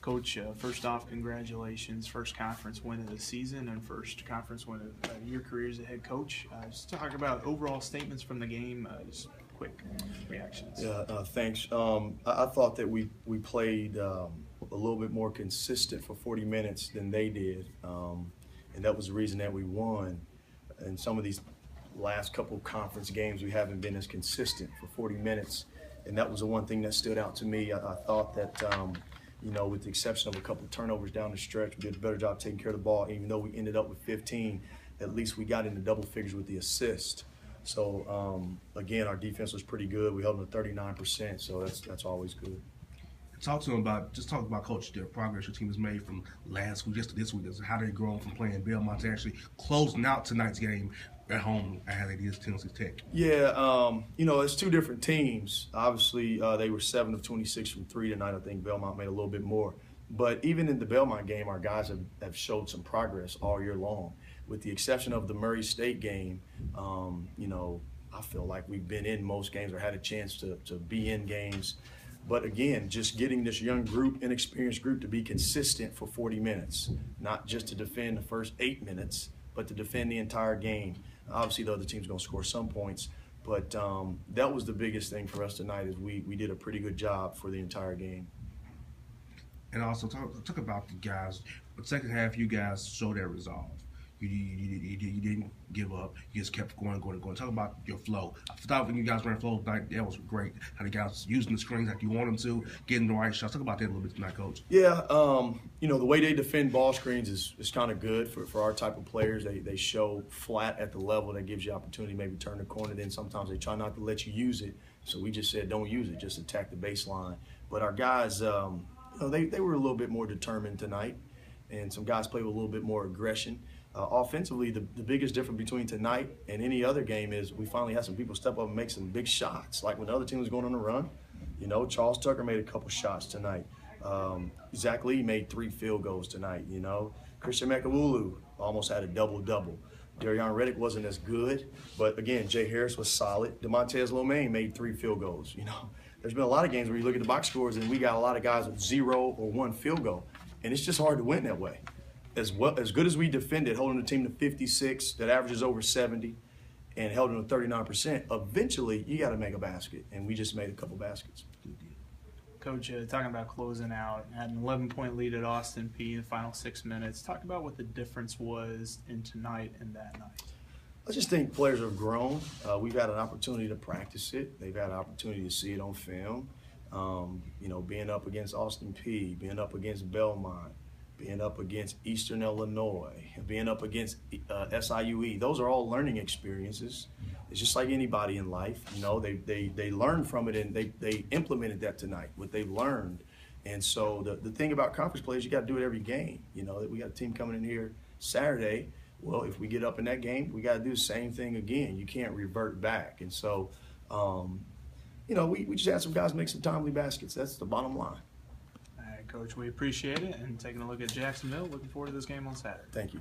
Coach, first off, congratulations. First conference win of the season and first conference win of your career as a head coach. Just talk about overall statements from the game, just quick reactions. Yeah, thanks. I thought that we played a little bit more consistent for 40 minutes than they did, and that was the reason that we won. In some of these last couple conference games, we haven't been as consistent for 40 minutes, and that was the one thing that stood out to me. I thought that with the exception of a couple turnovers down the stretch, we did a better job taking care of the ball. Even though we ended up with 15, at least we got into double figures with the assist. So again, our defense was pretty good. We held them to 39%, so that's always good. Talk about Coach, the progress your team has made from last week just to this week. How they've grown from playing Belmont to actually closing out tonight's game at home as it is Tennessee Tech. Yeah, it's two different teams. Obviously, they were 7 of 26 from 3 tonight. I think Belmont made a little bit more. But even in the Belmont game, our guys have showed some progress all year long. With the exception of the Murray State game, I feel like we've been in most games or had a chance to be in games. But again, just getting this young group, inexperienced group, to be consistent for 40 minutes, not just to defend the first 8 minutes, but to defend the entire game. Obviously, the other team's going to score some points, but that was the biggest thing for us tonight. Is we did a pretty good job for the entire game. And also talk about the guys. The second half, you guys showed that resolve. You didn't give up. You just kept going. Talk about your flow. I thought when you guys ran flow tonight, that was great. How the guys using the screens like you want them to, getting the right shots. Talk about that a little bit tonight, Coach. Yeah, the way they defend ball screens is kind of good for our type of players. They show flat at the level that gives you opportunity, maybe turn the corner. Then sometimes they try not to let you use it. So we just said don't use it, just attack the baseline. But our guys, they were a little bit more determined tonight, and some guys played with a little bit more aggression. Offensively, the biggest difference between tonight and any other game is we finally had some people step up and make some big shots. Like when the other team was going on a run, Charles Tucker made a couple shots tonight. Zach Lee made 3 field goals tonight, Christian Mekawulu almost had a double-double. Darion Reddick wasn't as good, but again, Jay Harris was solid. DeMontez Lomaine made 3 field goals, There's been a lot of games where you look at the box scores and we got a lot of guys with 0 or 1 field goal, and it's just hard to win that way. As good as we defended, holding the team to 56, that averages over 70, and held them to 39%, eventually you got to make a basket, and we just made a couple baskets. Coach, talking about closing out, had an 11-point lead at Austin Peay in the final 6 minutes. Talk about what the difference was in tonight and that night. I just think players have grown. We've had an opportunity to practice it. They've had an opportunity to see it on film. Being up against Austin Peay, being up against Belmont, being up against Eastern Illinois, being up against SIUE. Those are all learning experiences. It's just like anybody in life. They learn from it, and they implemented that tonight, what they've learned. And so the thing about conference players, you got to do it every game. We got a team coming in here Saturday. Well, if we get up in that game, we got to do the same thing again. You can't revert back. And so, we just had some guys make some timely baskets. That's the bottom line. Coach, we appreciate it, and taking a look at Jacksonville. Looking forward to this game on Saturday. Thank you.